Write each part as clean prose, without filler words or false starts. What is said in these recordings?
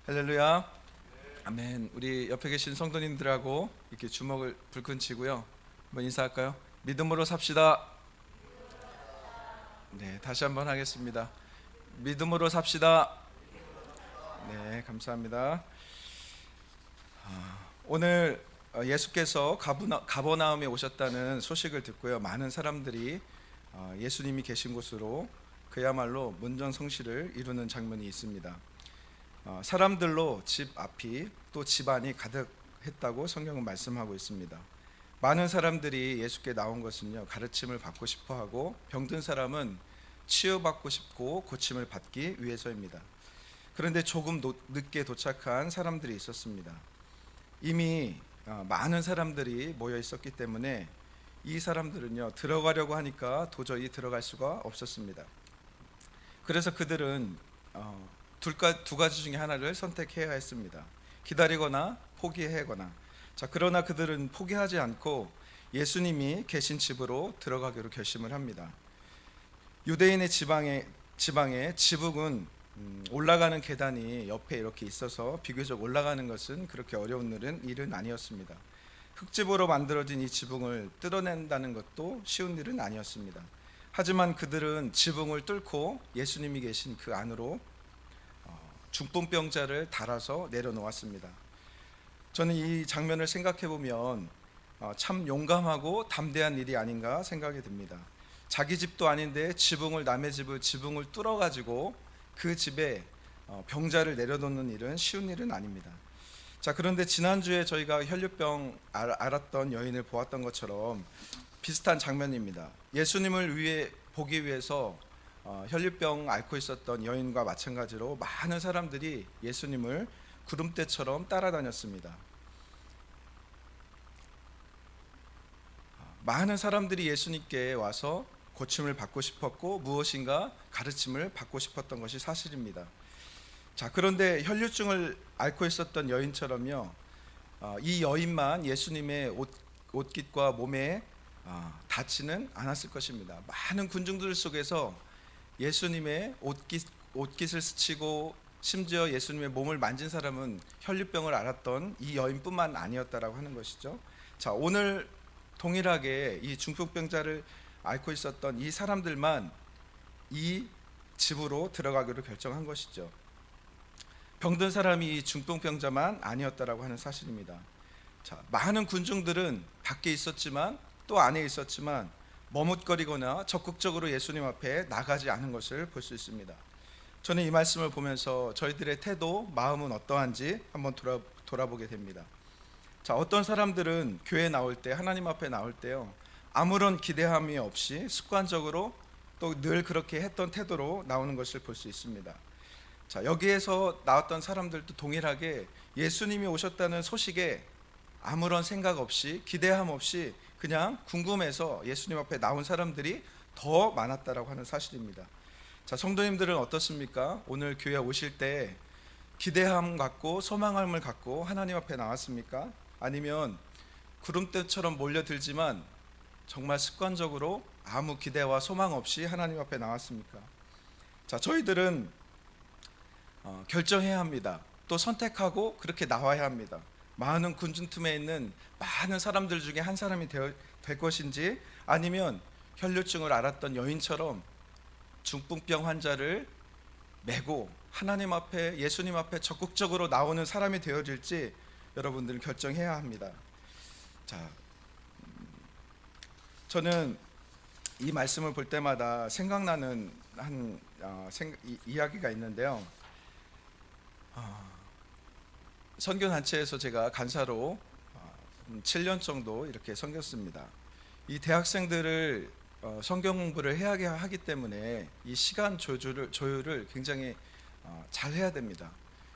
할렐루야. 아멘. 우리 옆에 계신 성도님들하고 이렇게 주먹을 불끈 쥐고요. 한번 인사할까요? 믿음으로 삽시다. 네, 다시 한번 하겠습니다. 믿음으로 삽시다. 네, 감사합니다. 오늘 예수께서 가버나움에 오셨다는 소식을 듣고요. 많은 사람들이 예수님이 계신 곳으로 그야말로 문전성시를 이루는 장면이 있습니다. 사람들로 집 앞이 또 집안이 가득했다고 성경은 말씀하고 있습니다. 많은 사람들이 예수께 나온 것은요, 가르침을 받고 싶어하고 병든 사람은 치유받고 싶고 고침을 받기 위해서입니다. 그런데 조금 늦게 도착한 사람들이 있었습니다. 이미 많은 사람들이 모여 있었기 때문에 이 사람들은요, 들어가려고 하니까 도저히 들어갈 수가 없었습니다. 그래서 그들은 두 가지 중에 하나를 선택해야 했습니다. 기다리거나 포기하거나. 그러나 그들은 포기하지 않고 예수님이 계신 집으로 들어가기로 결심을 합니다. 유대인의 지방에 지붕은 올라가는 계단이 옆에 이렇게 있어서 비교적 올라가는 것은 그렇게 어려운 일은 아니었습니다. 흙집으로 만들어진 이 지붕을 뜯어낸다는 것도 쉬운 일은 아니었습니다. 하지만 그들은 지붕을 뚫고 예수님이 계신 그 안으로 중풍병자를 달아서 내려놓았습니다. 저는 이 장면을 생각해 보면 참 용감하고 담대한 일이 아닌가 생각이 듭니다. 자기 집도 아닌데 남의 집을 지붕을 뚫어 가지고 그 집에 병자를 내려놓는 일은 쉬운 일은 아닙니다. 그런데 지난주에 저희가 혈류병 앓았던 여인을 보았던 것처럼 비슷한 장면입니다. 예수님을 보기 위해서 혈류병 앓고 있었던 여인과 마찬가지로 많은 사람들이 예수님을 구름대처럼 따라다녔습니다. 많은 사람들이 예수님께 와서 고침을 받고 싶었고 무엇인가 가르침을 받고 싶었던 것이 사실입니다. 그런데 혈류증을 앓고 있었던 여인처럼요, 이 여인만 예수님의 옷깃과 몸에 닿지는 않았을 것입니다. 많은 군중들 속에서 예수님의 옷깃을 스치고 심지어 예수님의 몸을 만진 사람은 혈류병을 앓았던 이 여인뿐만 아니었다라고 하는 것이죠. 오늘 동일하게 이 중풍병자를 앓고 있었던 이 사람들만 이 집으로 들어가기로 결정한 것이죠. 병든 사람이 이 중풍병자만 아니었다라고 하는 사실입니다. 많은 군중들은 밖에 있었지만 또 안에 있었지만 머뭇거리거나 적극적으로 예수님 앞에 나가지 않은 것을 볼 수 있습니다. 저는 이 말씀을 보면서 저희들의 태도, 마음은 어떠한지 한번 돌아보게 됩니다. 어떤 사람들은 교회 나올 때, 하나님 앞에 나올 때요, 아무런 기대함이 없이 습관적으로 또 늘 그렇게 했던 태도로 나오는 것을 볼 수 있습니다. 여기에서 나왔던 사람들도 동일하게 예수님이 오셨다는 소식에 아무런 생각 없이 기대함 없이 그냥 궁금해서 예수님 앞에 나온 사람들이 더 많았다라고 하는 사실입니다. 성도님들은 어떻습니까? 오늘 교회 오실 때 기대함 갖고 소망함을 갖고 하나님 앞에 나왔습니까? 아니면 구름대처럼 몰려들지만 정말 습관적으로 아무 기대와 소망 없이 하나님 앞에 나왔습니까? 저희들은 결정해야 합니다. 또 선택하고 그렇게 나와야 합니다. 많은 군중 틈에 있는 많은 사람들 중에 한 사람이 될 것인지, 아니면 혈류증을 앓았던 여인처럼 중풍병 환자를 메고 하나님 앞에, 예수님 앞에 적극적으로 나오는 사람이 되어질지 여러분들은 결정해야 합니다. 저는 이 말씀을 볼 때마다 생각나는 이야기가 있는데요. 선교단체에서 제가 간사로 7년 정도 이렇게 섬겼습니다. 이 대학생들을 성경 공부를 해야 하기 때문에 이 시간 조율을 굉장히 잘 해야 됩니다.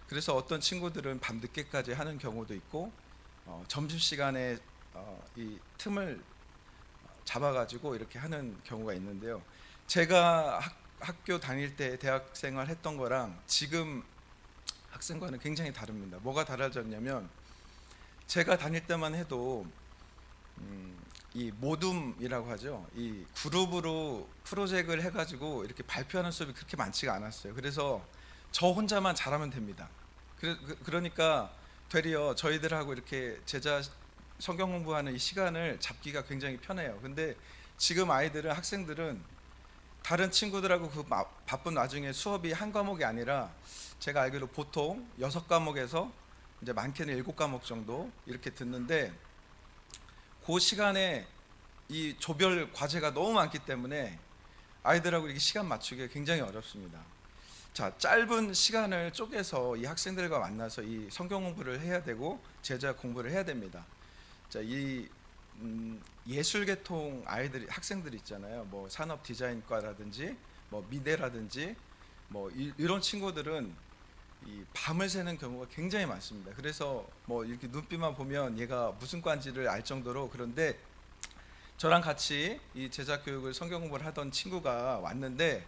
그래서 어떤 친구들은 밤 늦게까지 하는 경우도 있고, 점심시간에 이 틈을 잡아가지고 이렇게 하는 경우가 있는데요. 제가 학교 다닐 때 대학생활 했던 거랑 지금 학생과는 굉장히 다릅니다. 뭐가 달라졌냐면, 제가 다닐 때만 해도 이 모둠이라고 하죠. 이 그룹으로 프로젝트를 해가지고 이렇게 발표하는 수업이 그렇게 많지가 않았어요. 그래서 저 혼자만 잘하면 됩니다. 그러니까 되려 저희들하고 이렇게 제자 성경 공부하는 이 시간을 잡기가 굉장히 편해요. 근데 지금 아이들은, 학생들은 다른 친구들하고 그 바쁜 와중에 수업이 한 과목이 아니라 제가 알기로 보통 6과목에서 이제 많게는 7과목 정도 이렇게 듣는데, 그 시간에 이 조별 과제가 너무 많기 때문에 아이들하고 이렇게 시간 맞추기가 굉장히 어렵습니다. 자, 짧은 시간을 쪼개서 이 학생들과 만나서 이 성경 공부를 해야 되고 제자 공부를 해야 됩니다. 자, 이 예술계통 아이들, 학생들 있잖아요. 뭐 산업 디자인과라든지 뭐 미대라든지 뭐 이런 친구들은 이 밤을 새는 경우가 굉장히 많습니다. 그래서 뭐 이렇게 눈빛만 보면 얘가 무슨 과인지를 알 정도로. 그런데 저랑 같이 이 제자 교육을, 성경 공부를 하던 친구가 왔는데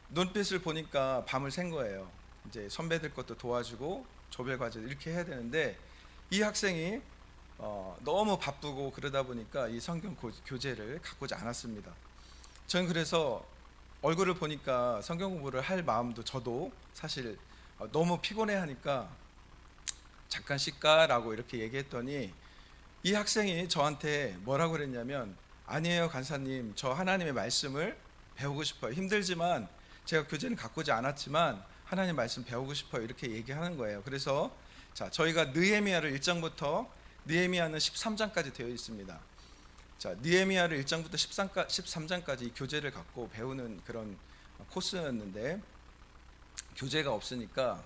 눈빛을 보니까 밤을 샌 거예요. 이제 선배들 것도 도와주고 조별 과제도 이렇게 해야 되는데 이 학생이 너무 바쁘고 그러다 보니까 이 성경 교재를 갖고지 않았습니다. 저는 그래서 얼굴을 보니까 성경 공부를 할 마음도, 저도 사실 너무 피곤해 하니까 잠깐 쉴까라고 이렇게 얘기했더니 이 학생이 저한테 뭐라고 그랬냐면, 아니에요 간사님, 저 하나님의 말씀을 배우고 싶어요. 힘들지만 제가 교재는 갖고지 않았지만 하나님 말씀 배우고 싶어요. 이렇게 얘기하는 거예요. 그래서 자, 저희가 느헤미야를 1장부터 느헤미야는 13장까지 되어 있습니다. 자, 느헤미야를 1장부터 13장까지 교재를 갖고 배우는 그런 코스였는데 교재가 없으니까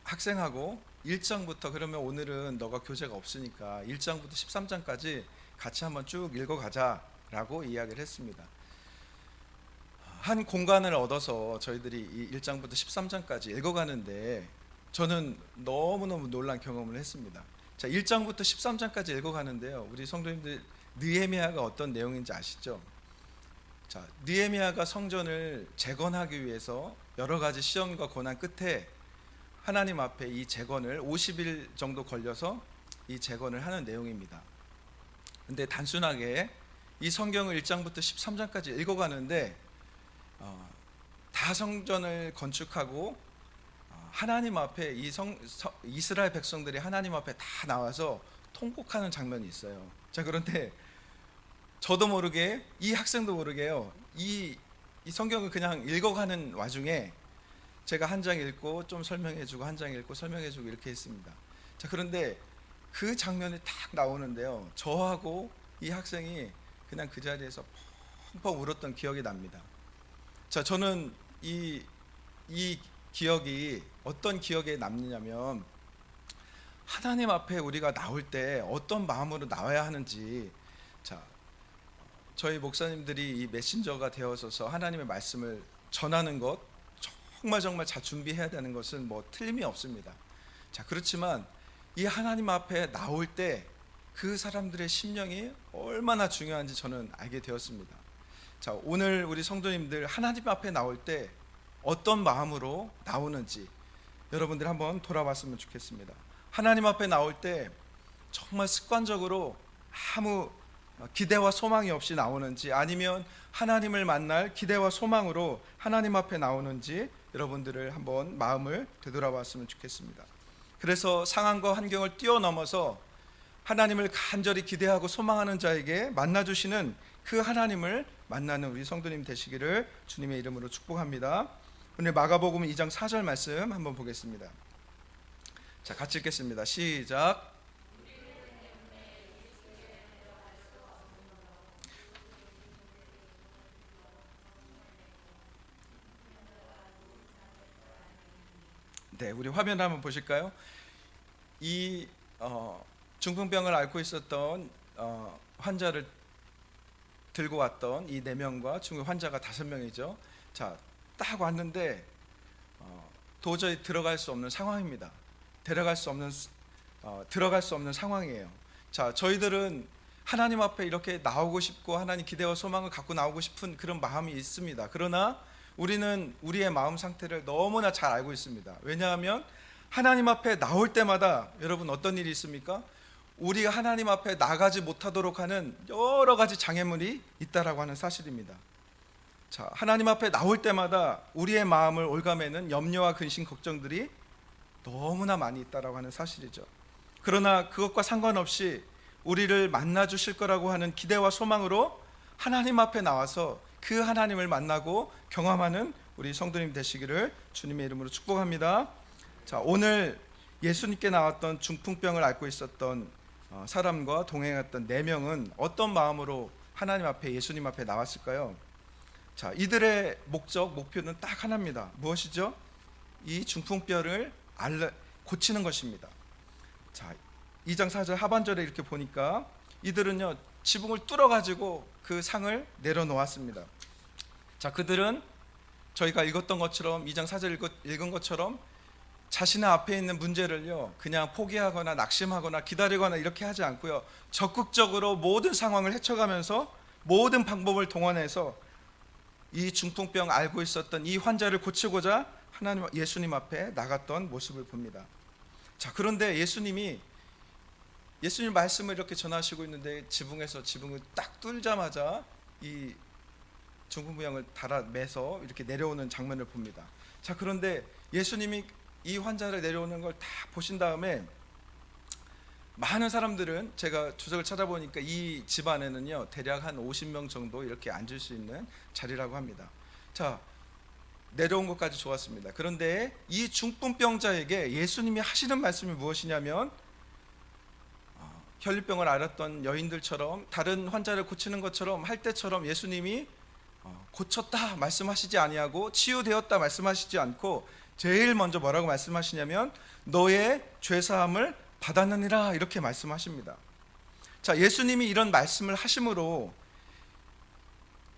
학생하고 1장부터, 그러면 오늘은 너가 교재가 없으니까 1장부터 13장까지 같이 한번 쭉 읽어가자라고 이야기를 했습니다. 한 공간을 얻어서 저희들이 이 1장부터 13장까지 읽어가는데 저는 너무너무 놀란 경험을 했습니다. 자, 1장부터 13장까지 읽어가는데요, 우리 성도님들 느헤미야가 어떤 내용인지 아시죠? 자, 느헤미야가 성전을 재건하기 위해서 여러 가지 시험과 고난 끝에 하나님 앞에 이 재건을 50일 정도 걸려서 이 재건을 하는 내용입니다. 근데 단순하게 이 성경을 1장부터 13장까지 읽어가는데 다 성전을 건축하고 하나님 앞에 이스라엘 백성들이 하나님 앞에 다 나와서 통곡하는 장면이 있어요. 자, 그런데 저도 모르게, 이 학생도 모르게요, 이 성경을 그냥 읽어가는 와중에 제가 한 장 읽고 좀 설명해주고 한 장 읽고 설명해주고 이렇게 했습니다. 자, 그런데 그 장면이 딱 나오는데요, 저하고 이 학생이 그냥 그 자리에서 펑펑 울었던 기억이 납니다. 자, 저는 이 기억이 어떤 기억에 남느냐면, 하나님 앞에 우리가 나올 때 어떤 마음으로 나와야 하는지, 자, 저희 목사님들이 이 메신저가 되어서서 하나님의 말씀을 전하는 것 정말 잘 준비해야 되는 것은 뭐 틀림이 없습니다. 자, 그렇지만 이 하나님 앞에 나올 때 그 사람들의 심령이 얼마나 중요한지 저는 알게 되었습니다. 자, 오늘 우리 성도님들 하나님 앞에 나올 때 어떤 마음으로 나오는지 여러분들 한번 돌아봤으면 좋겠습니다. 하나님 앞에 나올 때 정말 습관적으로 아무 기대와 소망이 없이 나오는지, 아니면 하나님을 만날 기대와 소망으로 하나님 앞에 나오는지 여러분들을 한번 마음을 되돌아봤으면 좋겠습니다. 그래서 상황과 환경을 뛰어넘어서 하나님을 간절히 기대하고 소망하는 자에게 만나주시는 그 하나님을 만나는 우리 성도님 되시기를 주님의 이름으로 축복합니다. 오늘 마가복음 2장 4절 말씀 한번 보겠습니다. 자, 같이 읽겠습니다. 시작. 네, 우리 화면 한번 보실까요? 이 중풍병을 앓고 있었던 환자를 들고 왔던 이 4명과 중풍 환자가 5명이죠. 자, 딱 왔는데 도저히 들어갈 수 없는 상황입니다. 들어갈 수 없는 상황이에요. 자, 저희들은 하나님 앞에 이렇게 나오고 싶고 하나님 기대와 소망을 갖고 나오고 싶은 그런 마음이 있습니다. 그러나 우리는 우리의 마음 상태를 너무나 잘 알고 있습니다. 왜냐하면 하나님 앞에 나올 때마다 여러분 어떤 일이 있습니까? 우리가 하나님 앞에 나가지 못하도록 하는 여러 가지 장애물이 있다라고 하는 사실입니다. 자, 하나님 앞에 나올 때마다 우리의 마음을 올가매는 염려와 근심 걱정들이 너무나 많이 있다라고 하는 사실이죠. 그러나 그것과 상관없이 우리를 만나 주실 거라고 하는 기대와 소망으로 하나님 앞에 나와서 그 하나님을 만나고 경험하는 우리 성도님 되시기를 주님의 이름으로 축복합니다. 자, 오늘 예수님께 나왔던 중풍병을 앓고 있었던 사람과 동행했던 4명은 어떤 마음으로 하나님 앞에, 예수님 앞에 나왔을까요? 자, 이들의 목표는 딱 하나입니다. 무엇이죠? 이 중풍병을 고치는 것입니다. 자, 2장 4절 하반절에 이렇게 보니까 이들은요, 지붕을 뚫어가지고 그 상을 내려놓았습니다. 자, 그들은 저희가 읽었던 것처럼 2장 4절 읽은 것처럼 자신의 앞에 있는 문제를요, 그냥 포기하거나 낙심하거나 기다리거나 이렇게 하지 않고요, 적극적으로 모든 상황을 헤쳐가면서 모든 방법을 동원해서 이 중풍병 앓고 있었던 이 환자를 고치고자 예수님 앞에 나갔던 모습을 봅니다. 자, 그런데 예수님 말씀을 이렇게 전하시고 있는데 지붕을 딱 뚫자마자 이 중풍병을 달아매서 이렇게 내려오는 장면을 봅니다. 자, 그런데 예수님이 이 환자를 내려오는 걸 다 보신 다음에 많은 사람들은, 제가 주석을 찾아보니까 이 집안에는요 대략 한 50명 정도 이렇게 앉을 수 있는 자리라고 합니다. 자, 내려온 것까지 좋았습니다. 그런데 이 중풍병자에게 예수님이 하시는 말씀이 무엇이냐면, 혈류병을 앓았던 여인들처럼 다른 환자를 고치는 것처럼 할 때처럼 예수님이 고쳤다 말씀하시지 아니하고 치유되었다 말씀하시지 않고 제일 먼저 뭐라고 말씀하시냐면 너의 죄사함을 받았느니라, 이렇게 말씀하십니다. 자, 예수님이 이런 말씀을 하심으로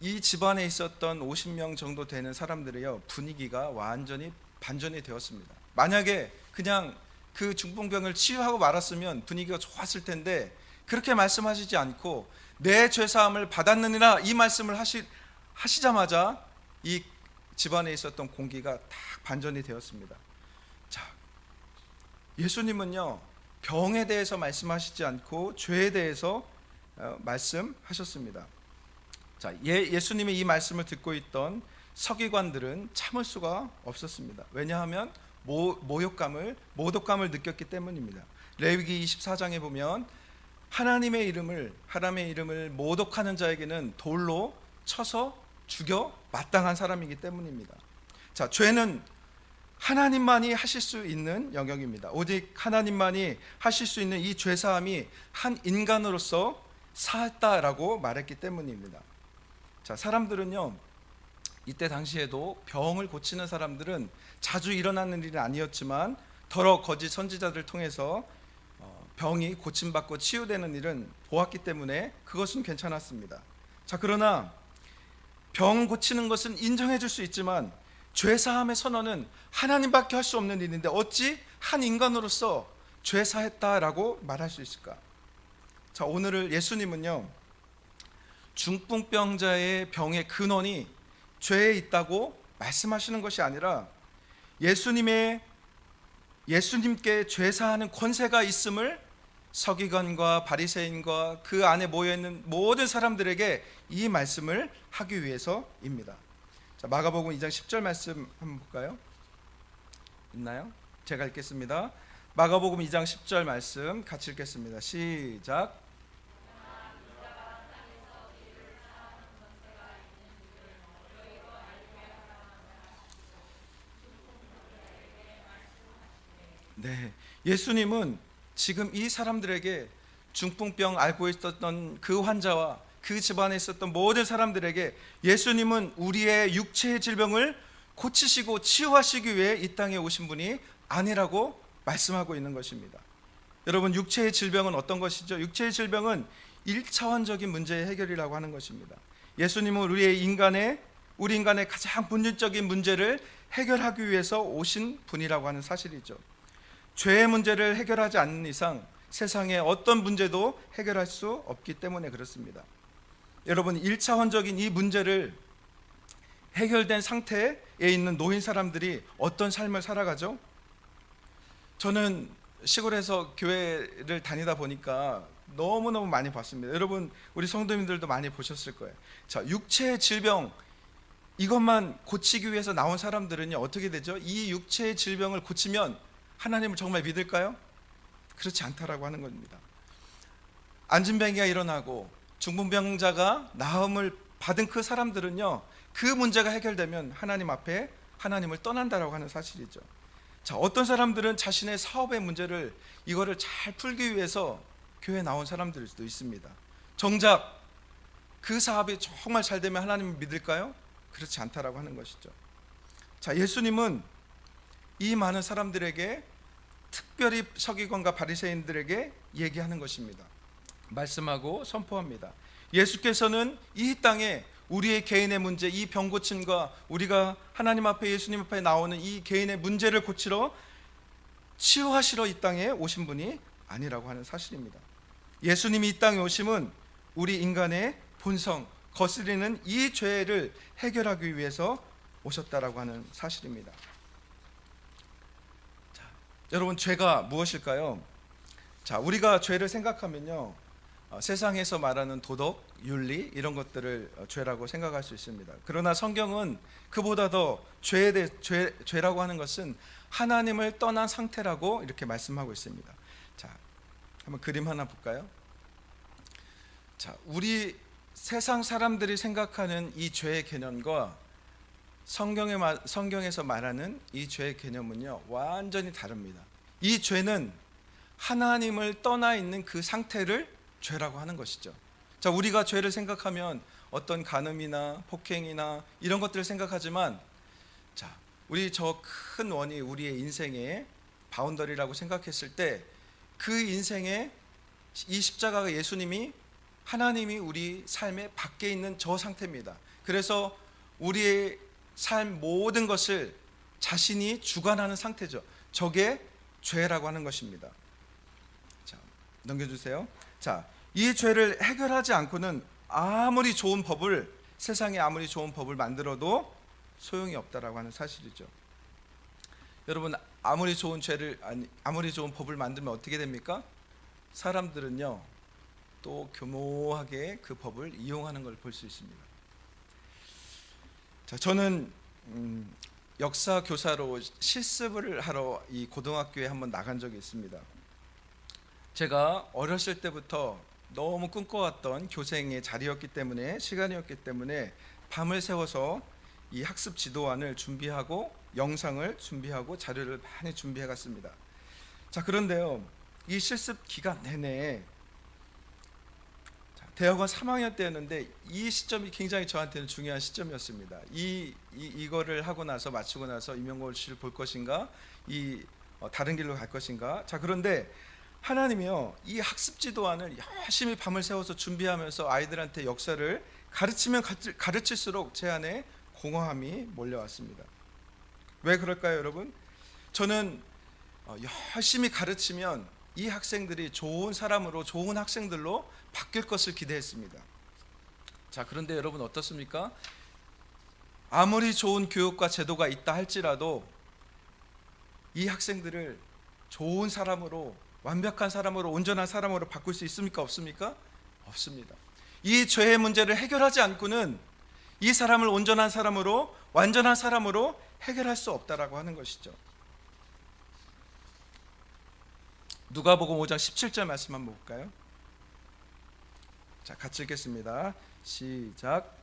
이 집안에 있었던 50명 정도 되는 사람들이요, 분위기가 완전히 반전이 되었습니다. 만약에 그냥 그 중풍병을 치유하고 말았으면 분위기가 좋았을 텐데, 그렇게 말씀하시지 않고 내 죄사함을 받았느니라 이 말씀을 하시자마자 이 집안에 있었던 공기가 딱 반전이 되었습니다. 자, 예수님은요 병에 대해서 말씀하시지 않고 죄에 대해서 말씀하셨습니다. 자, 예수님의 이 말씀을 듣고 있던 서기관들은 참을 수가 없었습니다. 왜냐하면 모독감을 느꼈기 때문입니다. 레위기 24장에 보면 하나님의 이름을 모독하는 자에게는 돌로 쳐서 죽여 마땅한 사람이기 때문입니다. 자, 죄는 하나님만이 하실 수 있는 영역입니다. 오직 하나님만이 하실 수 있는 이 죄사함이 한 인간으로서 사했다라고 말했기 때문입니다. 자, 사람들은요 이때 당시에도 병을 고치는 사람들은 자주 일어나는 일은 아니었지만 더러 거짓 선지자들을 통해서 병이 고침받고 치유되는 일은 보았기 때문에 그것은 괜찮았습니다. 자, 그러나 병 고치는 것은 인정해 줄 수 있지만 죄사함의 선언은 하나님밖에 할 수 없는 일인데 어찌 한 인간으로서 죄사했다라고 말할 수 있을까? 자, 오늘 예수님은요 중풍병자의 병의 근원이 죄에 있다고 말씀하시는 것이 아니라 예수님께 죄사하는 권세가 있음을 서기관과 바리새인과 그 안에 모여있는 모든 사람들에게 이 말씀을 하기 위해서입니다. 자, 마가복음 2장 10절 말씀 한번 볼까요? 있나요? 제가 읽겠습니다. 마가복음 2장 10절 말씀 같이 읽겠습니다. 시작. 네, 예수님은 지금 이 사람들에게 중풍병 앓고 있었던 그 환자와 그 집안에 있었던 모든 사람들에게 예수님은 우리의 육체의 질병을 고치시고 치유하시기 위해 이 땅에 오신 분이 아니라고 말씀하고 있는 것입니다. 여러분, 육체의 질병은 어떤 것이죠? 육체의 질병은 1차원적인 문제의 해결이라고 하는 것입니다. 예수님은 우리 인간의 가장 본질적인 문제를 해결하기 위해서 오신 분이라고 하는 사실이죠. 죄의 문제를 해결하지 않는 이상 세상의 어떤 문제도 해결할 수 없기 때문에 그렇습니다. 여러분, 1차원적인 이 문제를 해결된 상태에 있는 노인 사람들이 어떤 삶을 살아가죠? 저는 시골에서 교회를 다니다 보니까 너무너무 많이 봤습니다. 여러분, 우리 성도님들도 많이 보셨을 거예요. 자, 육체의 질병 이것만 고치기 위해서 나온 사람들은요 어떻게 되죠? 이 육체의 질병을 고치면 하나님을 정말 믿을까요? 그렇지 않다라고 하는 겁니다. 안진뱅이가 일어나고 중풍병자가 나음을 받은 그 사람들은요, 그 문제가 해결되면 하나님 앞에 하나님을 떠난다라고 하는 사실이죠. 자, 어떤 사람들은 자신의 사업의 문제를 이거를 잘 풀기 위해서 교회에 나온 사람들일 수도 있습니다. 정작 그 사업이 정말 잘 되면 하나님을 믿을까요? 그렇지 않다라고 하는 것이죠. 자, 예수님은 이 많은 사람들에게, 특별히 서기관과 바리새인들에게 얘기하는 것입니다. 말씀하고 선포합니다. 예수께서는 이 땅에 우리의 개인의 문제, 이 병 고침과 우리가 하나님 앞에, 예수님 앞에 나오는 이 개인의 문제를 고치러, 치유하시러 이 땅에 오신 분이 아니라고 하는 사실입니다. 예수님이 이 땅에 오심은 우리 인간의 본성, 거스리는 이 죄를 해결하기 위해서 오셨다라고 하는 사실입니다. 자, 여러분, 죄가 무엇일까요? 자, 우리가 죄를 생각하면요, 세상에서 말하는 도덕, 윤리 이런 것들을 죄라고 생각할 수 있습니다. 그러나 성경은 그보다 더 죄라고 하는 것은 하나님을 떠난 상태라고 이렇게 말씀하고 있습니다. 자, 한번 그림 하나 볼까요? 자, 우리 세상 사람들이 생각하는 이 죄의 개념과 성경에서 말하는 이 죄의 개념은요, 완전히 다릅니다. 이 죄는 하나님을 떠나 있는 그 상태를 죄라고 하는 것이죠. 자, 우리가 죄를 생각하면 어떤 간음이나 폭행이나 이런 것들을 생각하지만, 자, 우리 저 큰 원이 우리의 인생의 바운더리라고 생각했을 때, 그 인생의 이 십자가가 예수님이, 하나님이 우리 삶의 밖에 있는 저 상태입니다. 그래서 우리의 삶 모든 것을 자신이 주관하는 상태죠. 저게 죄라고 하는 것입니다. 자, 넘겨주세요. 자, 이 죄를 해결하지 않고는 아무리 좋은 법을, 세상에 아무리 좋은 법을 만들어도 소용이 없다라고 하는 사실이죠. 여러분, 아무리 좋은 법을 만들면 어떻게 됩니까? 사람들은요, 또 교모하게 그 법을 이용하는 걸 볼 수 있습니다. 자, 저는 역사 교사로 실습을 하러 이 고등학교에 한번 나간 적이 있습니다. 제가 어렸을 때부터 너무 꿈꿔왔던 교생의 자리였기 때문에, 시간이었기 때문에 밤을 새워서 이 학습 지도안을 준비하고 영상을 준비하고 자료를 많이 준비해 갔습니다. 자, 그런데요, 이 실습 기간 내내, 대학원 3학년 때였는데 이 시점이 굉장히 저한테는 중요한 시점이었습니다. 이거를 하고 나서, 마치고 나서 임용고를 볼 것인가, 다른 길로 갈 것인가. 자, 그런데 하나님이요, 이 학습 지도안을 열심히 밤을 새워서 준비하면서 아이들한테 역사를 가르치면 가르칠수록 제 안에 공허함이 몰려왔습니다. 왜 그럴까요, 여러분? 저는 열심히 가르치면 이 학생들이 좋은 사람으로, 좋은 학생들로 바뀔 것을 기대했습니다. 자, 그런데 여러분 어떻습니까? 아무리 좋은 교육과 제도가 있다 할지라도 이 학생들을 좋은 사람으로, 완벽한 사람으로, 온전한 사람으로 바꿀 수 있습니까? 없습니까? 없습니다. 이 죄의 문제를 해결하지 않고는 이 사람을 온전한 사람으로, 완전한 사람으로 해결할 수 없다라고 하는 것이죠. 누가복음 5장 17절 말씀 한번 볼까요? 자, 같이 읽겠습니다. 시작.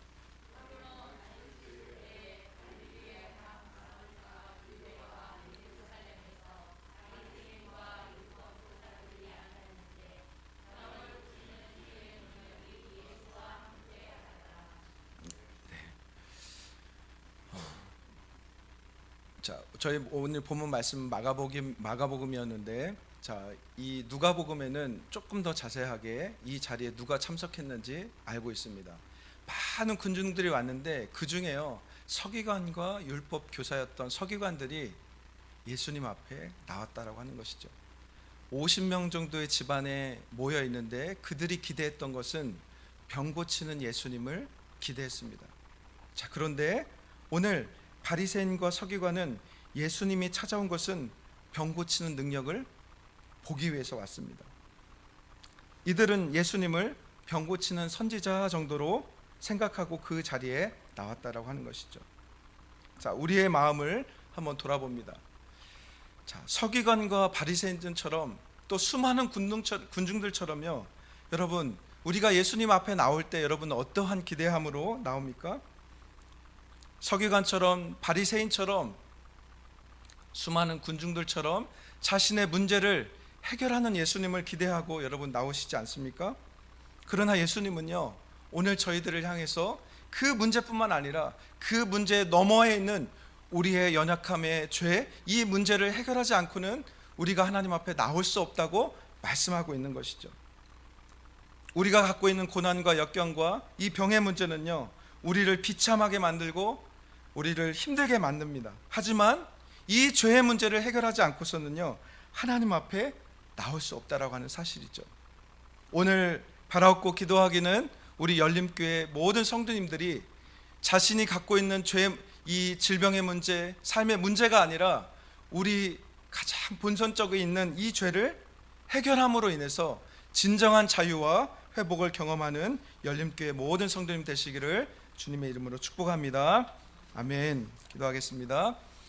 자, 저희 오늘 본문 말씀 마가복음이었는데, 자, 이 누가복음에는 조금 더 자세하게 이 자리에 누가 참석했는지 알고 있습니다. 많은 군중들이 왔는데 그 중에요, 서기관과 율법 교사였던 서기관들이 예수님 앞에 나왔다라고 하는 것이죠. 50명 정도의 집안에 모여 있는데 그들이 기대했던 것은 병 고치는 예수님을 기대했습니다. 자, 그런데 오늘 바리새인과 서기관은 예수님이 찾아온 것은 병 고치는 능력을 보기 위해서 왔습니다. 이들은 예수님을 병 고치는 선지자 정도로 생각하고 그 자리에 나왔다라고 하는 것이죠. 자, 우리의 마음을 한번 돌아봅니다. 자, 서기관과 바리새인들처럼 또 수많은 군중들처럼요. 여러분, 우리가 예수님 앞에 나올 때 여러분 어떠한 기대함으로 나옵니까? 서기관처럼 바리새인처럼 수많은 군중들처럼 자신의 문제를 해결하는 예수님을 기대하고 여러분 나오시지 않습니까? 그러나 예수님은요, 오늘 저희들을 향해서 그 문제뿐만 아니라 그 문제 너머에 있는 우리의 연약함의 죄, 이 문제를 해결하지 않고는 우리가 하나님 앞에 나올 수 없다고 말씀하고 있는 것이죠. 우리가 갖고 있는 고난과 역경과 이 병의 문제는요, 우리를 비참하게 만들고 우리를 힘들게 만듭니다. 하지만 이 죄의 문제를 해결하지 않고서는요, 하나님 앞에 나올 수 없다라고 하는 사실이죠. 오늘 바라옵고 기도하기는 우리 열림교회 모든 성도님들이 자신이 갖고 있는 죄, 이 질병의 문제, 삶의 문제가 아니라 우리 가장 본선적에 있는 이 죄를 해결함으로 인해서 진정한 자유와 회복을 경험하는 열림교회 모든 성도님 되시기를 주님의 이름으로 축복합니다. 아멘. 기도하겠습니다.